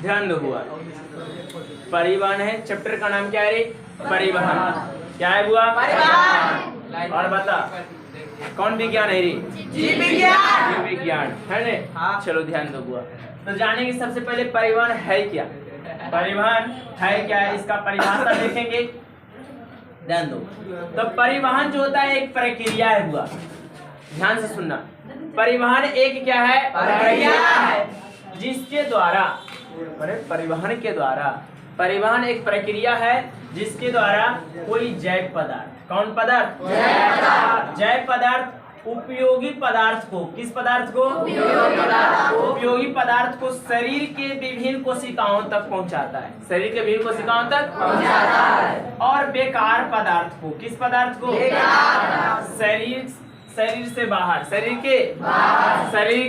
ध्यान दो बुआ, परिवहन है, चैप्टर का नाम क्या है रे? परिवहन। क्या है बुआ? परिवहन। और बता कौन विज्ञान है रे? जीव विज्ञान। जीव विज्ञान है ने? चलो ध्यान दो बुआ। तो जानेंगे सबसे पहले परिवहन है क्या। परिवहन है क्या है, इसका परिभाषा देखेंगे। ध्यान दो। तो परिवहन जो होता है एक प्रक्रिया है बुआ, ध्यान से सुनना। परिवहन एक क्या है? प्रक्रिया है, जिसके द्वारा परिवहन के द्वारा, परिवहन एक प्रक्रिया है जिसके द्वारा कोई जैव पदार्थ, कौन पदार्थ? जैव पदार्थ उपयोगी पदार्थ को, किस पदार्थ को? उपयोगी पदार्थ को शरीर के विभिन्न कोशिकाओं तक पहुंचाता है, शरीर के विभिन्न कोशिकाओं तक पहुंचाता है। और बेकार पदार्थ को, किस पदार्थ को? शरीर से बाहर, शरीर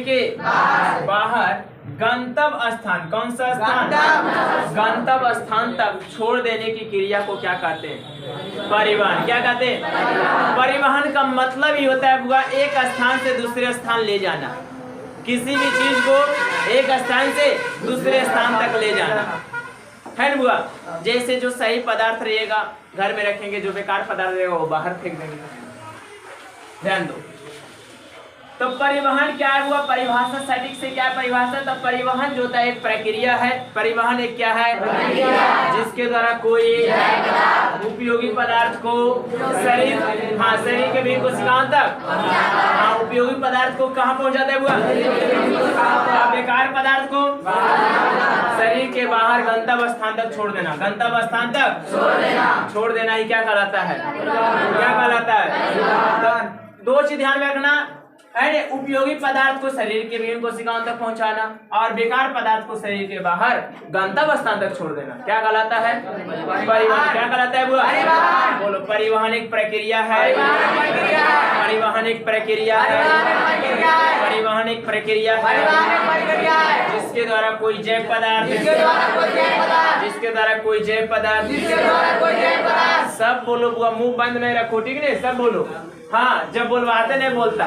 के बाहर गंतव्य स्थान, कौन सा स्थान? गंतव्य स्थान तक छोड़ देने की क्रिया को क्या कहते हैं? परिवहन। क्या कहते हैं? परिवहन का मतलब ही होता है बुआ एक स्थान से दूसरे स्थान ले जाना, किसी भी चीज को एक स्थान से दूसरे स्थान तक ले जाना है ना बुआ। जैसे जो सही पदार्थ रहेगा घर में रखेंगे, जो बेकार पदार्थ रहेगा वो बाहर फेंक देंगे। ध्यान दो। तो परिवहन क्या है हुआ? परिभाषा सटीक से क्या है परिभाषा? तो परिवहन जो होता है एक प्रक्रिया है। परिवहन एक क्या है? जिसके द्वारा कोई उपयोगी पदार्थ को शरीर के विभिन्न कोशिकाओं तक, उपयोगी पदार्थ को कहाँ पहुंचाता है हुआ? बेकार पदार्थ को शरीर के बाहर गंतव्य स्थान तक छोड़ देना, गंतव्य स्थान तक छोड़ देना ही क्या कहलाता है? क्या कहलाता है? दो चीज ध्यान में रखना है, उपयोगी पदार्थ को शरीर के विभिन्न कोशिकाओं तक पहुंचाना और बेकार पदार्थ को शरीर के बाहर गंतव्य स्थान तक छोड़ देना। क्या कहलाता है? परिवहन। क्या कहलाता है बुआ? बोलो। परिवहन एक प्रक्रिया है, परिवहन एक प्रक्रिया है, परिवहन एक प्रक्रिया है जिसके द्वारा कोई जैव पदार्थ, जिसके द्वारा कोई जैव पदार्थ, सब बोलो बुआ, मुंह बंद नहीं रखो, ठीक है? सब बोलो। हाँ, जब बोलवाते नहीं बोलता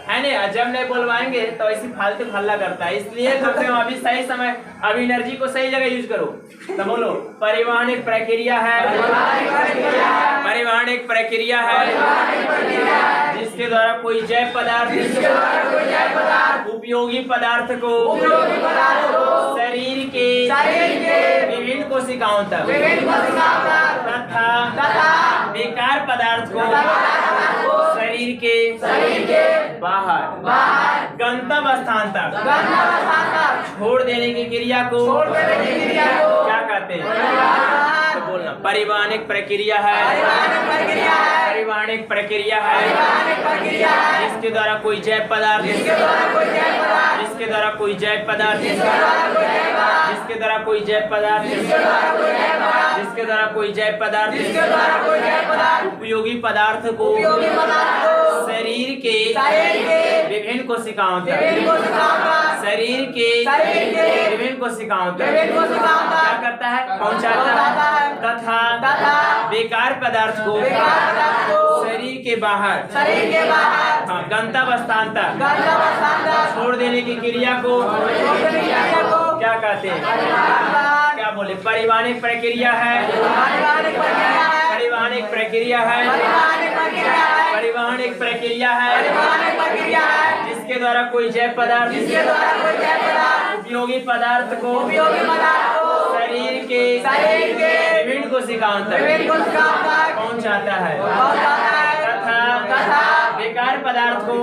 है ना, जब नहीं बोलवाएंगे तो ऐसी फालतू हल्ला करता है, इसलिए कम से कम अभी सही समय, अभी एनर्जी को सही जगह यूज करो। तो बोलो परिवहन एक प्रक्रिया है, परिवहन एक प्रक्रिया है जिसके द्वारा कोई जैव पदार्थ, उपयोगी पदार्थ को शरीर के विभिन्न कोशिकाओं तक तथा बेकार पदार्थ को शरीर के बाहर गंतव्य स्थान तक छोड़ देने की क्रिया को क्या कहते हैं? तो बोलना परिवहन एक प्रक्रिया है, परिवहन एक प्रक्रिया है जिसके द्वारा कोई जैव पदार्थ, जिसके द्वारा कोई जैव पदार्थ, जिसके द्वारा कोई जैव पदार्थ, जिसके द्वारा कोई जैव पदार्थ उपयोगी पदार्थ को शरीर के विभिन्न कोशिकाओं तक, शरीर के विभिन्न कोशिकाओं तक क्या करता है? पहुंचाता है तथा बेकार पदार्थ को शरीर के बाहर गंतव्य स्थान तक छोड़ देने की क्रिया को क्या कहते हैं? क्या बोले? परिवहन एक प्रक्रिया है, परिवहन एक प्रक्रिया है, परिवहन एक प्रक्रिया है जिसके द्वारा कोई जैव पदार्थ, उपयोगी पदार्थ को शरीर के विभिन्न कोशिकाओं तक पहुंचाता है तथा बेकार पदार्थ को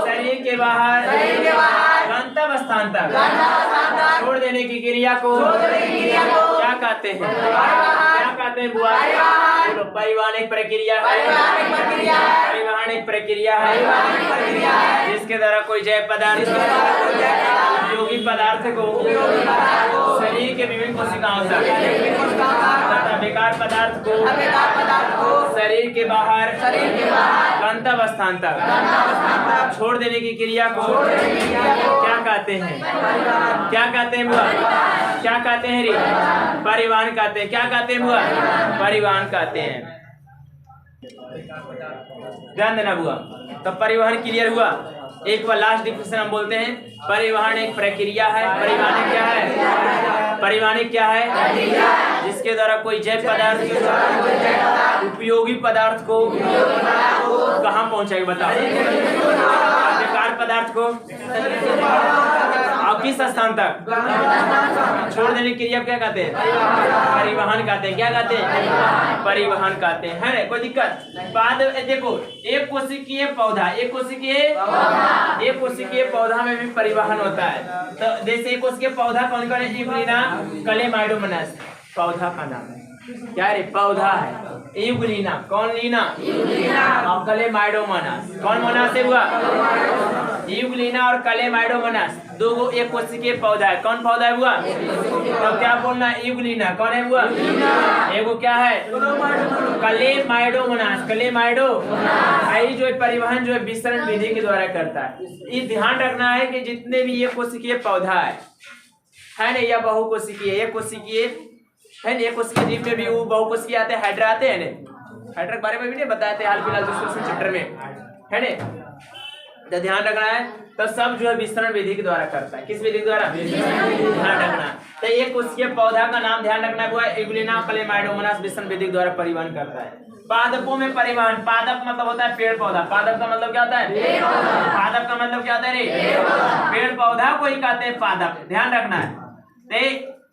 शरीर के बाहर गंतव्य स्थान तक छोड़ देने की क्रिया को क्या कहते हैं? क्या कहते हैं बुआ? बोलो परिवहन एक प्रक्रिया है, परिवहन एक प्रक्रिया है जिसके द्वारा कोई जैव पदार्थ, उपयोगी पदार्थ को शरीर के विभिन्न कोशिकाओं तथा बेकार पदार्थ को शरीर के बाहर गंतव्य स्थान तक छोड़ देने की क्रिया को क्या कहते हैं? क्या कहते हैं बुआ? क्या कहते हैं रे? परिवहन कहते हैं। क्या कहते हैं बुआ? परिवहन कहते हैं। ध्यान देना बुआ। तो परिवहन क्लियर हुआ। एक बार लास्ट डिफिनेशन हम बोलते हैं, परिवहन एक प्रक्रिया है। परिवहन क्या है? परिवहन क्या है? जिसके द्वारा कोई जैव पदार्थ उपयोगी पदार्थ को कहाँ पहुंचाएगा बताओ? बेकार पदार्थ को और किस स्थान तक छोड़ देने की क्रिया क्या कहते हैं? परिवहन कहते हैं। क्या कहते हैं? परिवहन कहते हैं। है ना कोई दिक्कत? बाद देखो, एक कोशिकीय पौधा, एक कोशिकीय पौधा में भी परिवहन होता है। तो जैसे एक कोशिकीय पौधा कौन कौन है? यूग्लिना कलेमाइडोमोनास पौधा का नाम है। क्या रे? पौधा है। यूग्लिना कौन लीना? और कलेमाइडोमोनास कौन मोनास से हुआ? यूग्लिना और कलेमाइडोमोनास दो एक कोशिकीय पौधा है। कौन पौधा है हुआ? तो क्या बोलना? यूग्लिना कौन है हुआ? एगो क्या है? कलेमाइडोमोनास। कलेमाइडो आई जो परिवहन जो है विसरण विधि के द्वारा करता है। ये ध्यान रखना है कि जितने भी ये कोशिकीय पौधा है ना, या बहुकोशिकीय, एक कोशिकीय है ना, एक कोशिकीय जीव में भी वो बहुकोशिकीय आते हैं, हाइड्रा आते हैं ना। हाइड्रा के बारे में भी नहीं बताए थे हाल फिलहाल दूसरे चैप्टर में, है ना। तो ध्यान रखना है। तो सब जो है विसरण विधि के द्वारा करता है। किस विधि के द्वारा? ध्यान रखना। तो एक कोशिकीय पौधा का नाम ध्यान रखना है, यूग्लिना कलेमाइडोमोनास विसरण विधि के द्वारा परिवहन करता है। पादपों में परिवहन। पादप मतलब होता है पेड़ पौधा। पादप का मतलब क्या होता है? पादप का मतलब क्या होता है रे? पेड़ पौधा को ही कहते हैं पादप। ध्यान रखना है।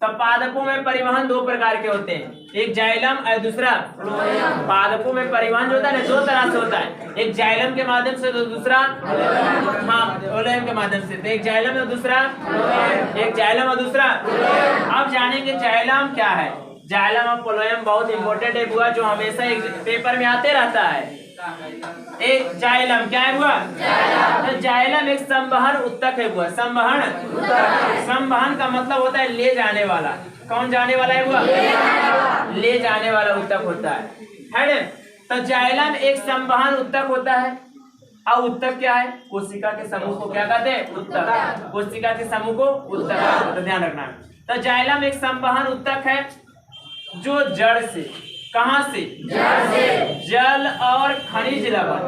तो पादपों में परिवहन दो प्रकार के होते हैं, एक जाइलम और दूसरा पादपों में परिवहन जो होता है ना दो तरह से होता है, एक जाइलम के माध्यम से तो दूसरा फ्लोएम के माध्यम से। तो एक जाइलम और दूसरा अब जानेंगे जाइलम क्या है। जाइलम और फ्लोएम बहुत इंपॉर्टेंट है बुआ, जो हमेशा एक पेपर में आते रहता है। एक जाइलम क्या है बुआ? तो जाइलम एक संवहन उत्तक है बुआ। संवहन का मतलब होता है ले जाने वाला। कौन जाने वाला है बुआ? ले जाने वाला उत्तक होता है। तो जाइलम एक संवहन उत्तक होता है। और उत्तक क्या है? कोशिका के समूह को क्या कहते हैं? उत्तक। कोशिका के समूह को उत्तक। तो ध्यान रखना। तो जाइलम एक संवहन उत्तक है जो जड़ से, कहां से? जल और खनिज लवण,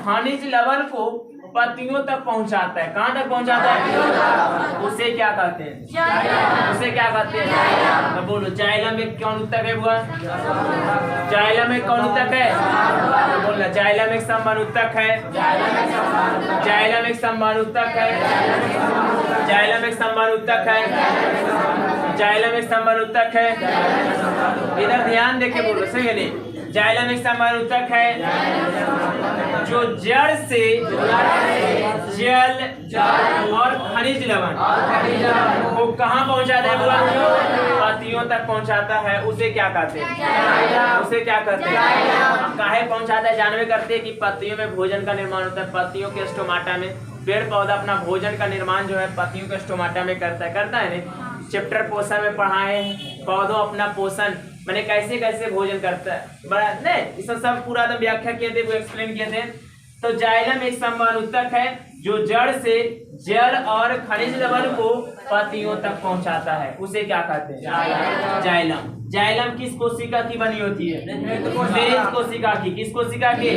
खनिज लवण को पत्तियों तक पहुंचाता है। कहां तक पहुंचाता है? उसे क्या कहते हैं? तो बोलो जाइलम एक कौन उत्तक है बुआ? जाइलम एक कौन उत्तक है? तो बोलना जाइलम एक संवहन उत्तक है। जाइलम एक संवहन उत्तक है। जाइलम एक संवहन उत्तक है। जाइलम एक संवहन उत्तक है। इधर ध्यान देके बोलो, सही है नहीं? जाइलम एक संवहन उत्तक है जो जड़ से जल और खनिज लवण को कहाँ पहुँचाता है? पत्तियों तक पहुँचाता है। उसे क्या कहते हैं? काहे पहुँचाता है? जानवे करते हैं कि पत्तियों में भोजन का निर्माण होता है। पत्तियों के स्टोमाटा में पेड़ पौधा अपना भोजन का निर्माण जो है पत्तियों के स्टोमाटा में करता है नहीं? चैप्टर पोषण में पढ़ाए पौधों अपना पोषण मैंने कैसे कैसे भोजन करता है, बड़ा नहीं इसमें सब पूरा एकदम व्याख्या किए थे, वो एक्सप्लेन किए थे। तो जाइलम एक संवहन उत्तक है जो जड़ से जल और खनिज लवण को पत्तियों तक पहुंचाता है। उसे क्या कहते हैं? जाइलम। जाइलम किस कोशिका की बनी होती है? मृत कोशिका की। किस कोशिका की?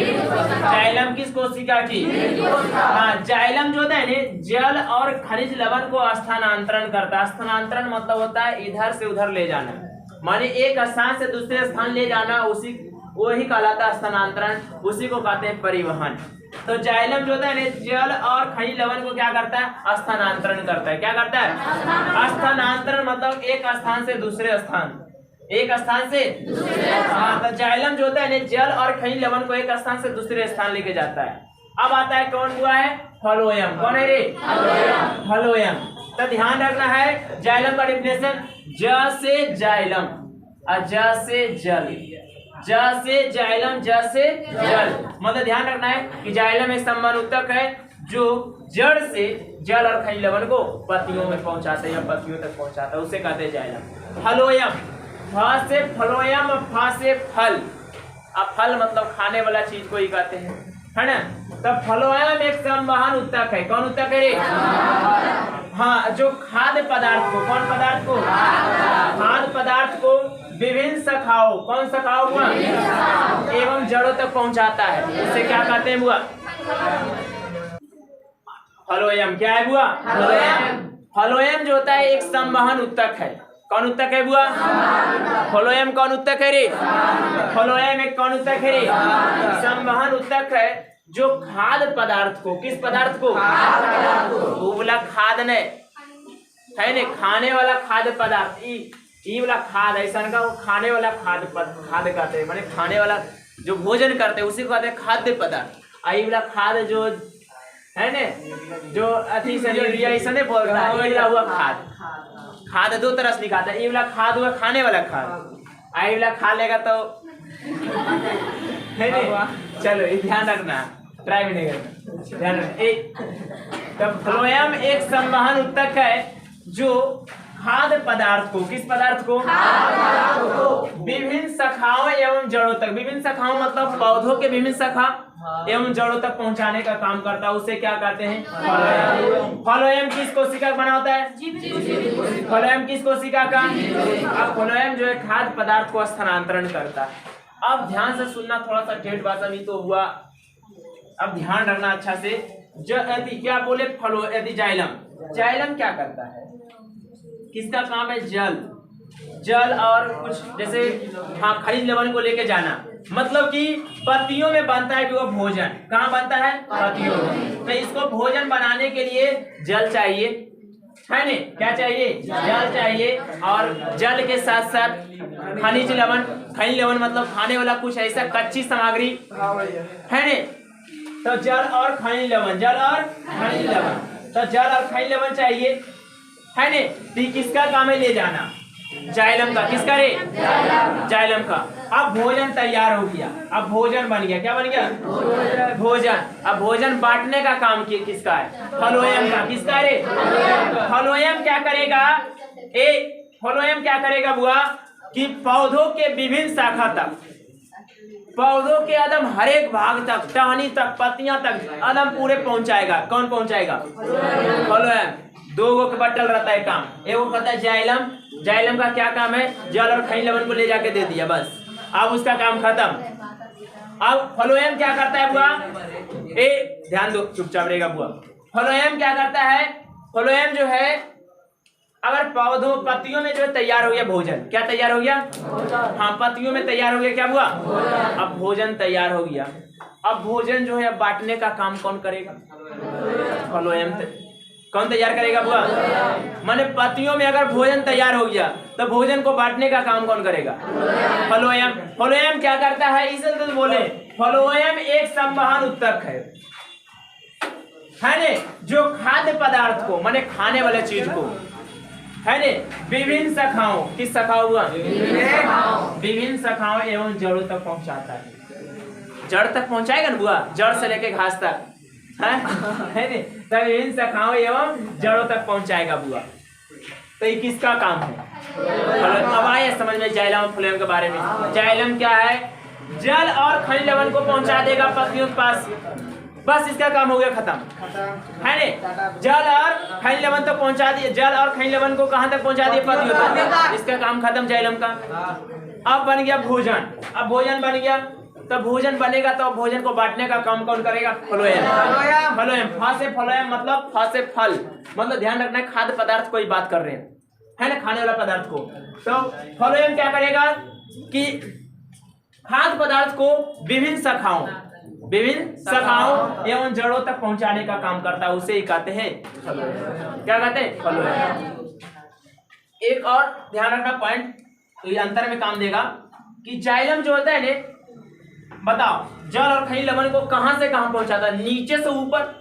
जाइलम किस कोशिका की? हाँ, जाइलम जो होता है ना जल और खनिज लवण को स्थानांतरण करता है। स्थानांतरण मतलब होता है इधर से उधर ले जाना, माने एक स्थान से दूसरे स्थान ले जाना, उसी वही कहलाता है स्थानांतरण। उसी को कहते हैं परिवहन। तो जाइलम जो होता है जल और खनिज लवण को क्या करता है? स्थानांतरण करता है। क्या करता है? स्थानांतरण मतलब एक स्थान से दूसरे स्थान, एक स्थान से तो जाइलम जो होता है जल और खनिज लवण को एक स्थान से दूसरे स्थान लेके जाता है। अब आता है कौन हुआ है? फ्लोएम। कौन है रे? फ्लोएम। तो ध्यान रखना है जाइलम का डिफिनेशन, ज से जाइलम, ज से जल, ज से जाइलम, ज से जल। मतलब ध्यान रखना है कि जाइलम एक संवहन उत्तक है जो जड़ से जल और खनिज लवण को पत्तियों में पहुंचाता है या पत्तियों तक पहुंचाता है, उसे कहते हैं जाइलम। फ्लोएम, फ से फ्लोएम, फ से फल। अब फल मतलब खाने वाला चीज को ही कहते हैं, है ना। तो फ्लोएम एक संवहन उत्तक है। कौन उत्तक है रे? हाँ, जो खाद्य पदार्थ को, कौन पदार्थ को? खाद्य पदार्थ को विभिन्न शाखाओं, कौन शाखाओं हुआ? एवं जड़ों तक पहुंचाता है। उसे क्या कहते हैं हुआ? फलोयम क्या है बुआ? फलोयम जो होता है एक संवहन उत्तक है। कौन उत्तक है बुआ? फलोयम कौन उत्तक है रे? फलोयम एक कौन उत्तक है रे? संवहन उत्तक है जो खाद्य पदार्थ को, किस पदार्थ को? वो बोला खाद ने है ने, खाने वाला खाद्य पदार्थ। ई वाला खाद ऐसा का वो खाने वाला खाद्य कहते हैं, माने खाने वाला जो भोजन करते हैं उसी को कहते हैं खाद्य पदार्थ। आई वाला खाद जो है ने, जो अति से जो ऐसा नहीं बोलता है, ये वाला हुआ खाद। खाद दो तरह से निकालता है, ये वाला खाद हुआ खाने वाला खाद, आई वाला खा लेगा तो है ने। चलो ये ध्यान रखना, ट्राई भी नहीं करना, ध्यान रखना। तब फ्लोएम एक संवहन उत्तक है जो खाद्य पदार्थ को, किस पदार्थ को? विभिन्न शाखाओं एवं जड़ों तक, विभिन्न शाखाओं मतलब पौधों के विभिन्न शाखा एवं जड़ों तक पहुंचाने का काम करता है, उसे क्या कहते हैं? फलोएम। फलोएम किस कोशिका का बना होता है? फलोएम किस कोशिका का? अब फलोएम जो है खाद्य पदार्थ को स्थानांतरण करता है। अब ध्यान से सुनना, थोड़ा सा ठेठ भाषा भी तो हुआ, अब ध्यान रखना अच्छा से। यदि क्या बोले फलो, यदि जाइलम, जाइलम क्या करता है? किसका काम है? जल और कुछ जैसे हाँ खनिज लवण को लेके जाना, मतलब कि पत्तियों में बनता है कि वो भोजन कहाँ बनता है? पत्तियों में। तो इसको भोजन बनाने के लिए जल चाहिए, है ने? क्या चाहिए? जल चाहिए। और जल के साथ साथ खनिज लवण, खनिज लवण मतलब खाने वाला कुछ ऐसा कच्ची सामग्री, है ने? तो जल और खनिज लवण, जल और खनिज लवण, तो जल और खनिज लवण चाहिए, है ने? तो किसका काम है ले जाना? जाइलम का। किसका रे? जाइलम का। अब भोजन तैयार हो गया, अब भोजन बन गया। क्या बन गया? भोजन। अब भोजन बांटने का काम किसका है? फलोएम का। किसका रे? फलोएम क्या करेगा? फलोएम क्या करेगा बुआ? कि पौधों के विभिन्न शाखा तक, पौधों के एकदम हर एक भाग तक, टहनी तक, पत्तियां तक एकदम पूरे पहुंचाएगा। कौन पहुंचाएगा? फलोएम। दो गो के बटल रहता है काम, एगो कहता है जाइलम। जाइलम का क्या काम है? जल और खनिज लवण को ले जाके दे दिया, बस अब उसका काम खत्म। अब फलोएम क्या करता है बुआ? ध्यान दो, चुपचाप रहेगा बुआ। फलोएम क्या करता है? फलोएम जो है अगर पौधों पत्तियों में जो तैयार हो गया भोजन, क्या तैयार हो गया? हाँ पत्तियों में तैयार हो गया, क्या हुआ? अब भोजन तैयार हो गया। अब भोजन जो है अब बांटने का काम कौन करेगा? फलोएम। कौन तैयार करेगा बुआ? माने पत्तियों में अगर भोजन तैयार हो गया तो भोजन को बांटने का काम कौन करेगा? फलोएम। फलोएम क्या करता है? इसे तो बोले फलोएम एक संवहन उत्तक है ने, जो खाद्य पदार्थ को माने खाने वाले चीज को, है ने, विभिन्न शाखाओं, किस शाखाओं हुआ? विभिन्न शाखाओं एवं जड़ों तक पहुंचाता है। जड़ तक पहुंचाएगा ना बुआ? जड़ से लेके घास तक, है ने? तो विभिन्न शाखाओं एवं जड़ों तक पहुंचाएगा बुआ। तो ये किसका काम है? अब आए समझ में जाइलम और फलोएम के बारे में। जाइलम क्या है? जल और खनिज लवण को पहुंचा देगा पत्तियों के पास, बस इसका काम हो गया खत्म, है ने? जल और खनिज लवण तक पहुंचा दिए, जल और खनिज लवण को कहां तक पहुंचा दिए? पत्तियों तक। इसका काम खत्म जाइलम का। अब बन गया भोजन। अब भोजन बन गया तो भोजन बनेगा तो भोजन को बांटने का काम कौन करेगा? फलोएम। फलोएम। फा से फलोएम मतलब फा से फल, मतलब ध्यान रखना है खाद्य पदार्थ को ही बात कर रहे हैं, है ना? खाने वाला पदार्थ को। तो फलोएम क्या करेगा कि खाद्य पदार्थ को विभिन्न शाखाओं एवं जड़ों तक पहुंचाने का काम करता है, उसे ही कहते हैं फलोएम। क्या कहते हैं? फलोएम। एक और ध्यान रखना पॉइंट, तो ये अंतर में काम देगा कि जाइलम जो होता है ने, बताओ जल और खनिज लवण को कहां से कहां पहुंचाता है? नीचे से ऊपर,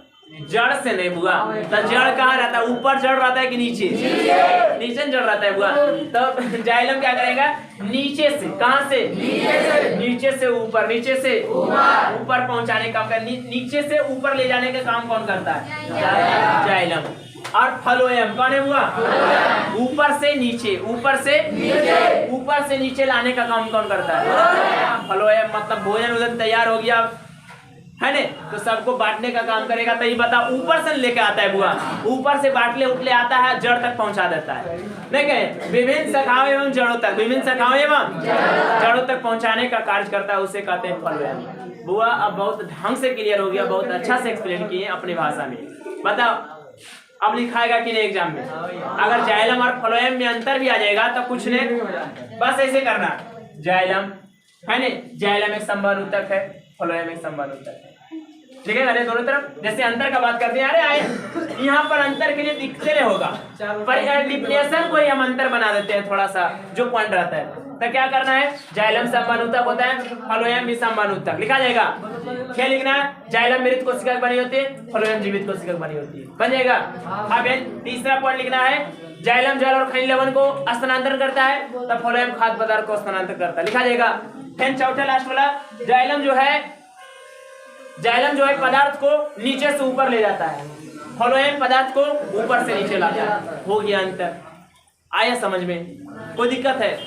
जड़ से नहीं बुआ। तो जड़ कहाँ रहता है? ऊपर जड़ रहता है कि नीचे? नीचे जड़ रहता है बुआ। तो जाइलम क्या करेगा? नीचे से, कहां से? नीचे से ऊपर, नीचे से ऊपर पहुंचाने का, नीचे से ऊपर ले जाने का काम कौन करता है? जाइलम। और फलोएम कौन है बुआ? ऊपर से नीचे, ऊपर से नीचे लाने का काम कौन करता है? फलोएम। मतलब भोजन उधर तैयार हो गया, है ने? तो सबको बांटने का काम करेगा। तो ये बता, ऊपर से लेके आता है बुआ, ऊपर से बाटले उठले आता है, जड़ तक पहुंचा देता है। नहीं कहे विभिन्न शाखाओं एवं जड़ों तक, विभिन्न शाखाओं एवं जड़ों तक पहुंचाने का कार्य करता है, उसे कहते हैं फलोएम। बुआ अब बहुत ढंग से क्लियर हो गया, बहुत अच्छा से एक्सप्लेन किए अपनी भाषा में। बताओ अब लिखाएगा कि नहीं एग्जाम में? अगर जाइलम और फ्लोएम में अंतर भी आ जाएगा तो कुछ नहीं, बस ऐसे करना। जाइलम है नहीं, जाइलम एक संवहन ऊतक है, फ्लोएम एक संवहन ऊतक है। ठीक है, अरे दोनों तरफ जैसे अंतर का बात करते हैं, अरे आए यहाँ पर अंतर के लिए दिखते नहीं होगा, पर डिफिनेशन को ही हम अंतर बना देते हैं थोड़ा सा जो पॉइंट रहता है। तो क्या करना है, जाइलम संवहन ऊतक होता है, फ्लोएम भी संवहन ऊतक। लिखा जाएगा क्या लिखना है, जाइलम मृत कोशिका बनी होती है, फ्लोएम जीवित कोशिका बनी होती है, बन जाएगा। अब तीसरा पॉइंट लिखना है, जाइलम जल और खनिज लवण को स्थानांतरण करता है, तब फ्लोएम खाद्य पदार्थ को स्थानांतरण करता है। लिखा जाएगा। फिर चौथा लास्ट वाला, जाइलम जो है पदार्थ को नीचे से ऊपर ले जाता है, फ्लोएम पदार्थ को ऊपर से नीचे लाता है। हो गया अंतर, आया समझ में? कोई दिक्कत है?